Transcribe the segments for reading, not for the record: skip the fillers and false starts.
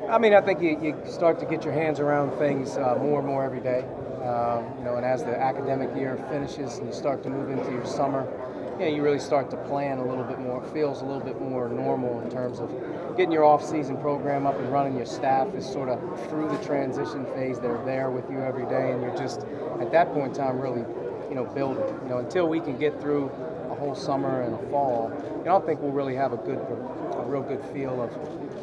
I mean, I think you start to get your hands around things more and more every day. And as the academic year finishes and you start to move into your summer, you really start to plan a little bit more. It feels a little bit more normal in terms of getting your off-season program up and running. Your staff is sort of through the transition phase. They're there with you every day, and you're just, at that point in time, really, building. Until we can get through a whole summer and a fall, I don't think we'll really have a real good feel of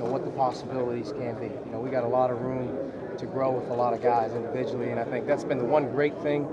what the possibilities can be. We got a lot of room to grow with a lot of guys individually, and I think that's been the one great thing,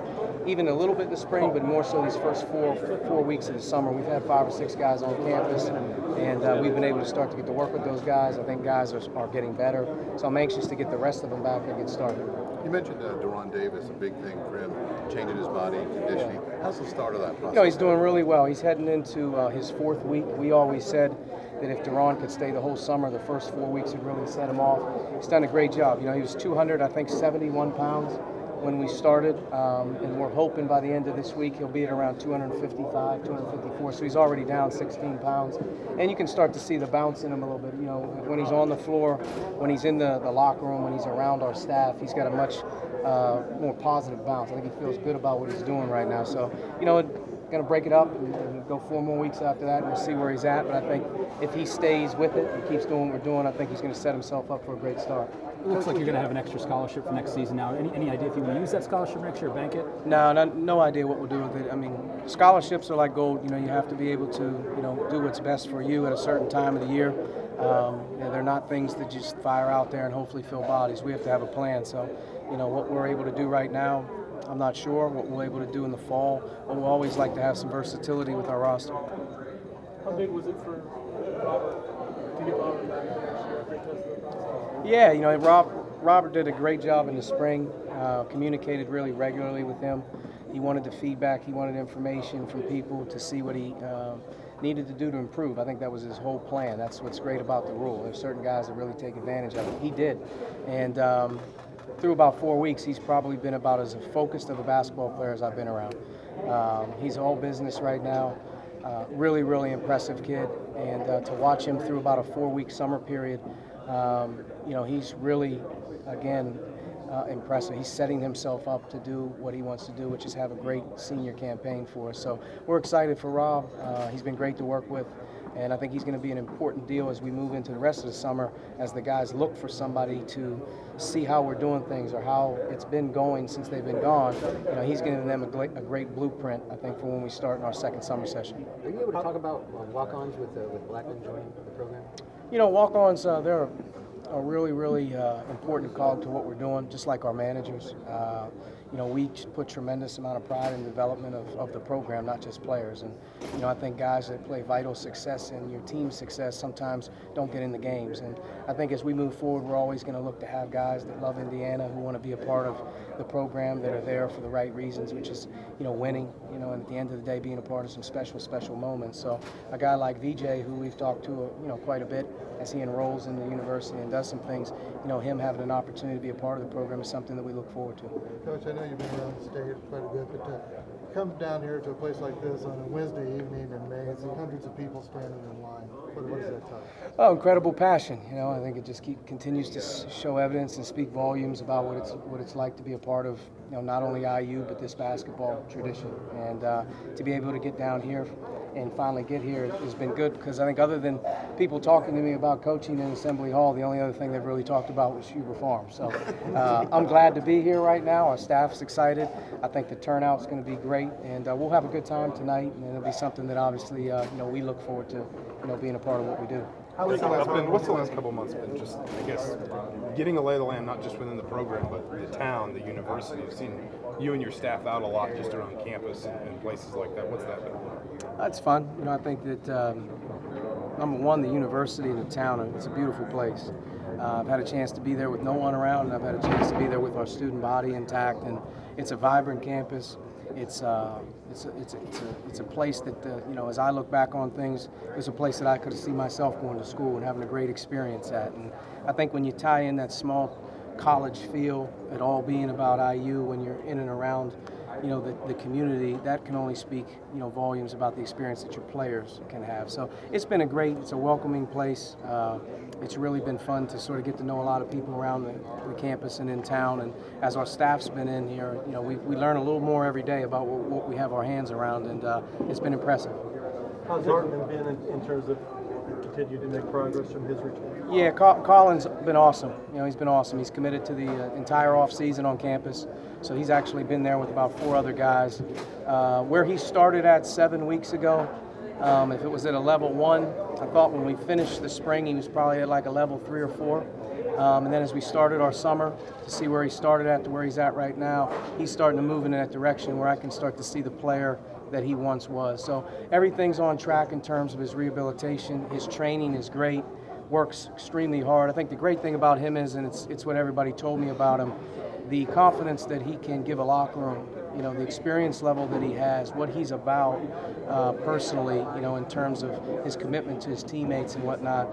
even a little bit in the spring, but more so these first four weeks of the summer. We've had 5 or 6 guys on campus, and we've been able to start to get to work with those guys. I think guys are getting better, so I'm anxious to get the rest of them back and get started. You mentioned Deron Davis, a big thing for him, changing his body and conditioning. Yeah. How's the start of that process? He's doing really well. He's heading into his 4th week. We always said that if Deron could stay the whole summer, the first 4 weeks would really set him off. He's done a great job. He was 271 pounds when we started, and we're hoping by the end of this week he'll be at around 255, 254, so he's already down 16 pounds. And you can start to see the bounce in him a little bit. When he's on the floor, when he's in the locker room, when he's around our staff, he's got a much more positive bounce. I think he feels good about what he's doing right now. So, going to break it up and go 4 more weeks after that, and we'll see where he's at. But I think if he stays with it and keeps doing what we're doing, I think he's going to set himself up for a great start. It looks like you're going to have an extra scholarship for next season now. Any idea if you want to use that scholarship next year or bank it? No idea what we'll do with it. I mean, scholarships are like gold. You have to be able to, do what's best for you at a certain time of the year. They're not things that just fire out there and hopefully fill bodies. We have to have a plan. So, what we're able to do right now, I'm not sure. What we're able to do in the fall, but we'll always like to have some versatility with our roster. How big was it for Robert to get Robert back after a great test of the process? Yeah, Robert did a great job in the spring, communicated really regularly with him. He wanted the feedback, he wanted information from people to see what he needed to do to improve. I think that was his whole plan. That's what's great about the rule. There's certain guys that really take advantage of it. He did. And through about 4 weeks, he's probably been about as focused of a basketball player as I've been around. He's all business right now. Really, really impressive kid. And to watch him through about a 4-week summer period, he's really, again, impressive. He's setting himself up to do what he wants to do, which is have a great senior campaign for us. So we're excited for Rob. He's been great to work with, and I think he's going to be an important deal as we move into the rest of the summer, as the guys look for somebody to see how we're doing things or how it's been going since they've been gone. He's giving them a great blueprint, I think, for when we start in our second summer session. Are you able to talk about walk-ons with Blackman joining the program? Walk-ons, they're a really, really important cog to what we're doing, just like our managers. We put tremendous amount of pride in the development of the program, not just players. And, I think guys that play vital success in your team's success sometimes don't get in the games. And I think as we move forward, we're always going to look to have guys that love Indiana, who want to be a part of the program, that are there for the right reasons, which is, winning, and at the end of the day, being a part of some special moments. So a guy like VJ, who we've talked to, quite a bit as he enrolls in the university and does some things, him having an opportunity to be a part of the program is something that we look forward to. Coach, I know you've been around the state quite a bit, but come down here to a place like this on a Wednesday evening in May and see hundreds of people standing in line. What does that tell you? Oh, incredible passion. I think it just continues to show evidence and speak volumes about what it's like to be a part of, not only IU but this basketball tradition. And to be able to get down here and finally get here has been good, because I think other than people talking to me about coaching in Assembly Hall, the only other thing they've really talked about was Huber Farm. So I'm glad to be here right now. Our staff's excited. I think the turnout's going to be great, and we'll have a good time tonight, and it'll be something that obviously we look forward to being a part of what we do. What's the last couple of months been? Just, I guess, getting a lay of the land, not just within the program, but the town, the university. I've seen you and your staff out a lot just around campus and places like that. What's that been? That's fun. I think that, number one, the university and the town, it's a beautiful place. I've had a chance to be there with no one around, and I've had a chance to be there with our student body intact, and it's a vibrant campus. It's a place that, as I look back on things, it's a place that I could see myself going to school and having a great experience at. And I think when you tie in that small college feel, it all being about IU, when you're in and around, the community, that can only speak, volumes about the experience that your players can have. So it's been it's a welcoming place. it's really been fun to sort of get to know a lot of people around the campus and in town. And as our staff's been in here, we learn a little more every day about what we have our hands around, and it's been impressive. How's Hartman been in terms of continue to make progress from his return? Yeah, Colin's been awesome. He's been awesome. He's committed to the entire off-season on campus, so he's actually been there with about 4 other guys. Where he started at 7 weeks ago, if it was at a level 1, I thought when we finished the spring he was probably at like a level 3 or 4. And then as we started our summer to see where he started at to where he's at right now, he's starting to move in that direction where I can start to see the player that he once was. So everything's on track in terms of his rehabilitation. His training is great, works extremely hard. I think the great thing about him is, and it's what everybody told me about him, the confidence that he can give a locker room, the experience level that he has, what he's about personally, in terms of his commitment to his teammates and whatnot.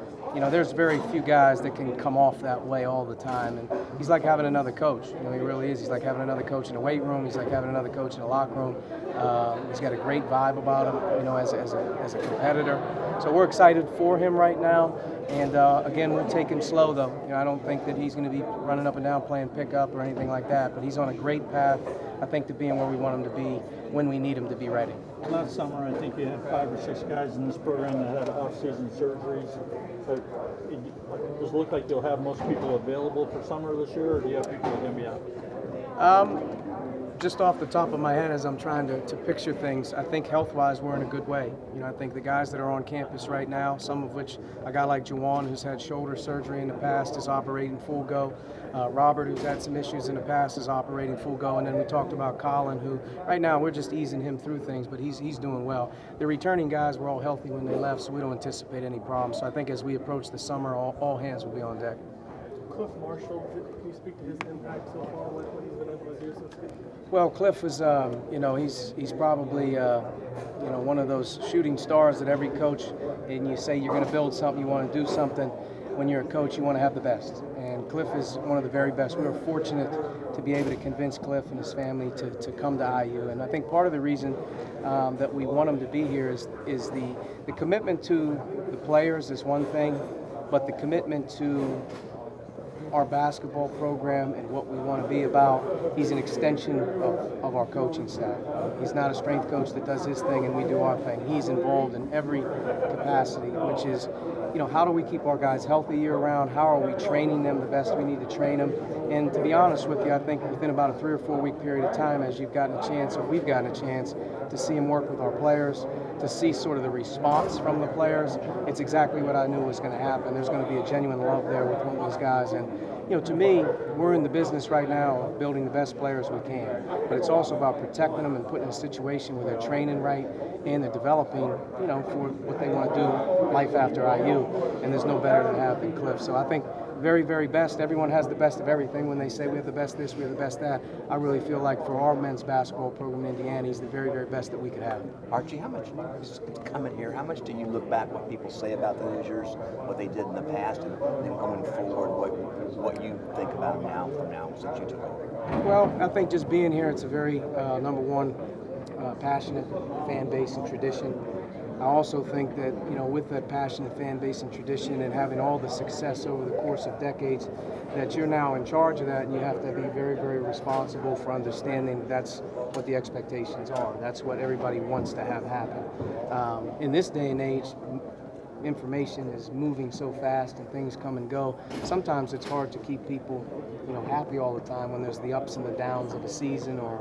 There's very few guys that can come off that way all the time, and he's like having another coach. He really is. He's like having another coach in the weight room. He's like having another coach in the locker room. He's got a great vibe about him, as a competitor. So we're excited for him right now. And again, we'll take him slow, though. I don't think that he's going to be running up and down playing pickup or anything like that. But he's on a great path, I think, to being where we want him to be when we need him to be ready. Last summer, I think you had 5 or 6 guys in this program that had off-season surgeries. So does it look like you'll have most people available for summer this year, or do you have people that are going to be out? Just off the top of my head, as I'm trying to picture things, I think health-wise we're in a good way. I think the guys that are on campus right now, some of which a guy like Juwan, who's had shoulder surgery in the past, is operating full go. Robert, who's had some issues in the past, is operating full go. And then we talked about Colin, who right now we're just easing him through things, but he's doing well. The returning guys were all healthy when they left, so we don't anticipate any problems. So I think as we approach the summer, all hands will be on deck. Cliff Marshall, can you speak to his impact so far, what he's been able to do since getting here? Well, Cliff is, he's probably, one of those shooting stars that every coach, and you say you're going to build something, you want to do something. When you're a coach, you want to have the best. And Cliff is one of the very best. We were fortunate to be able to convince Cliff and his family to come to IU. And I think part of the reason that we want him to be here is the commitment to the players is one thing, but the commitment to our basketball program and what we want to be about. He's an extension of our coaching staff. He's not a strength coach that does his thing and we do our thing. He's involved in every capacity, which is, how do we keep our guys healthy year-round? How are we training them the best we need to train them? And to be honest with you, I think within about a 3 or 4 week period of time, as you've gotten a chance, or we've gotten a chance, to see him work with our players, to see sort of the response from the players, it's exactly what I knew was going to happen. There's going to be a genuine love there with one of these guys. And to me, we're in the business right now of building the best players we can, but it's also about protecting them and putting them in a situation where they're training right and they're developing, for what they want to do life after IU, and there's no better to have than Cliff. So I think very, very best. Everyone has the best of everything when they say we have the best this, we have the best that. I really feel like for our men's basketball program in Indiana, he's the very, very best that we could have. Archie, how much, just coming here, how much do you look back what people say about the Hoosiers, what they did in the past, and then going forward, what you think about now from now since you took over? Well, I think just being here, it's a very, number one, passionate fan base and tradition. I also think that, with that passionate fan base and tradition and having all the success over the course of decades, that you're now in charge of that, and you have to be very, very responsible for understanding that's what the expectations are. That's what everybody wants to have happen. In this day and age, information is moving so fast and things come and go. Sometimes it's hard to keep people, happy all the time when there's the ups and the downs of a season or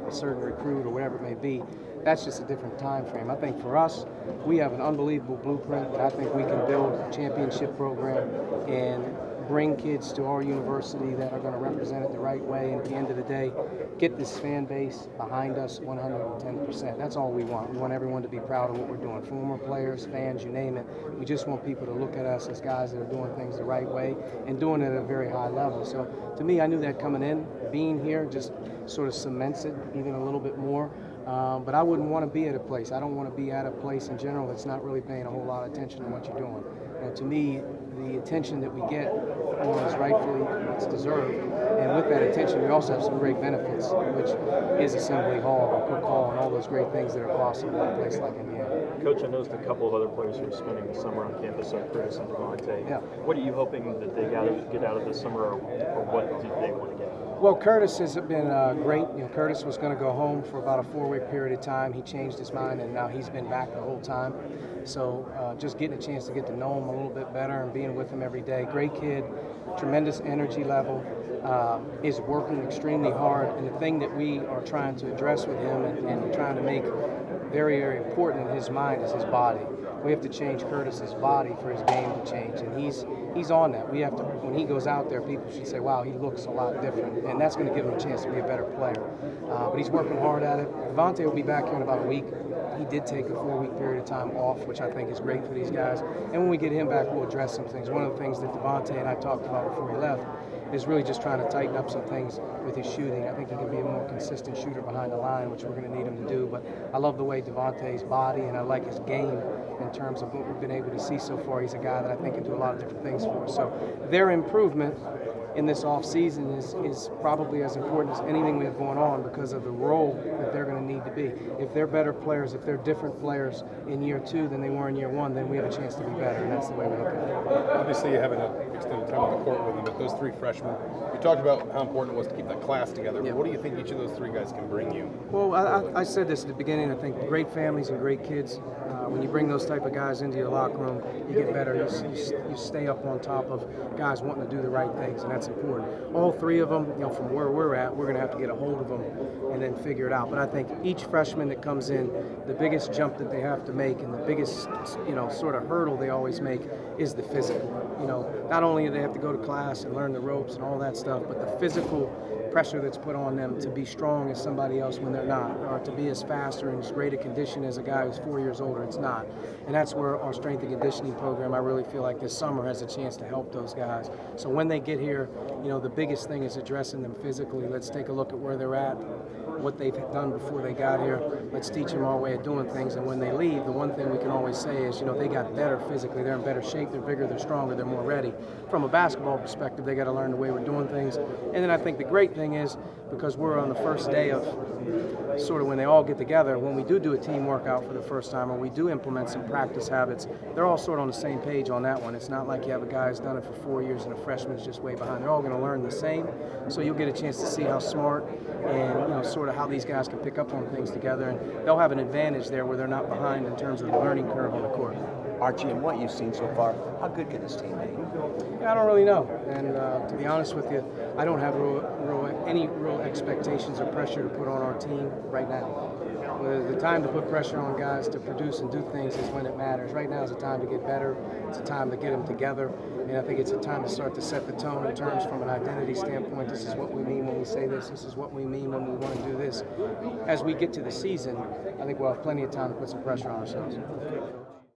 a certain recruit or whatever it may be. That's just a different time frame. I think for us, we have an unbelievable blueprint that I think we can build a championship program and bring kids to our university that are going to represent it the right way, and at the end of the day, get this fan base behind us 110%. That's all we want. We want everyone to be proud of what we're doing. Former players, fans, you name it. We just want people to look at us as guys that are doing things the right way and doing it at a very high level. So to me, I knew that coming in. Being here just sort of cements it even a little bit more. But I wouldn't want to be at a place. I don't want to be at a place in general that's not really paying a whole lot of attention to what you're doing. To me, the attention that we get is rightfully it's deserved. And with that attention, we also have some great benefits, which is Assembly Hall, Cook Hall, and all those great things that are possible in a place like Indiana. Coach, I noticed a couple of other players who are spending the summer on campus, like Curtis and Devontae. Yeah. What are you hoping that they get out of this summer, or what do they want to get? Well, Curtis has been great. Curtis was going to go home for about a 4-week period of time. He changed his mind, and now he's been back the whole time. So just getting a chance to get to know him a little bit better and being with him every day. Great kid, tremendous energy level, is working extremely hard. And the thing that we are trying to address with him and trying to make very, very important in his mind is his body. We have to change Curtis's body for his game to change, and he's on that. We have to. When he goes out there, people should say, "Wow, he looks a lot different," and that's going to give him a chance to be a better player. But he's working hard at it. Devontae will be back here in about a week. He did take a 4-week period of time off, which I think is great for these guys. And when we get him back, we'll address some things. One of the things that Devontae and I talked about before he left is really just trying to tighten up some things with his shooting. I think he can be a more consistent shooter behind the line, which we're going to need him to do. But I love the way Devontae's body, and I like his game in terms of what we've been able to see so far. He's a guy that I think can do a lot of different things for us. So their improvement in this offseason is probably as important as anything we have going on because of the role that they're going to need to be. If they're better players, if they're different players in year 2 than they were in year 1, then we have a chance to be better, and that's the way we look at it. Obviously, you haven't extended time on the court with them, but those 3 freshmen, you talked about how important it was to keep that class together. Yeah. What do you think each of those 3 guys can bring you? Well, I said this at the beginning. I think great families and great kids, when you bring those type of guys into your locker room, you get better. You stay up on top of guys wanting to do the right things, and that's important. All 3 of them, from where we're at, we're going to have to get a hold of them and then figure it out. But I think each freshman that comes in, the biggest jump that they have to make and the biggest, sort of hurdle they always make is the physical. Not only do they have to go to class and learn the ropes and all that stuff, but the physical pressure that's put on them to be strong as somebody else when they're not, or to be as fast or in as great a condition as a guy who's 4 years older. It's not. And that's where our strength and conditioning program, I really feel like this summer has a chance to help those guys. So when they get here, the biggest thing is addressing them physically. Let's take a look at where they're at, what they've done before they got here. Let's teach them our way of doing things. And when they leave, the one thing we can always say is, they got better physically. They're in better shape. They're bigger. They're stronger. They're more ready. From a basketball perspective, they got to learn the way we're doing things. And then I think the great thing is, because we're on the first day of sort of when they all get together, when we do a team workout for the first time or we do implement some practice habits, they're all sort of on the same page on that one. It's not like you have a guy who's done it for 4 years and a freshman's just way behind. They're all going to learn the same. So you'll get a chance to see how smart and sort of how these guys can pick up on things together, and they'll have an advantage there where they're not behind in terms of the learning curve on the court. Archie, and what you've seen so far, how good can this team be? I don't really know, and to be honest with you, I don't have any real expectations or pressure to put on our team right now. The time to put pressure on guys to produce and do things is when it matters. Right now is a time to get better. It's a time to get them together, and I think it's a time to start to set the tone in terms from an identity standpoint. This is what we mean when we say this. This is what we mean when we want to do this. As we get to the season, I think we'll have plenty of time to put some pressure on ourselves.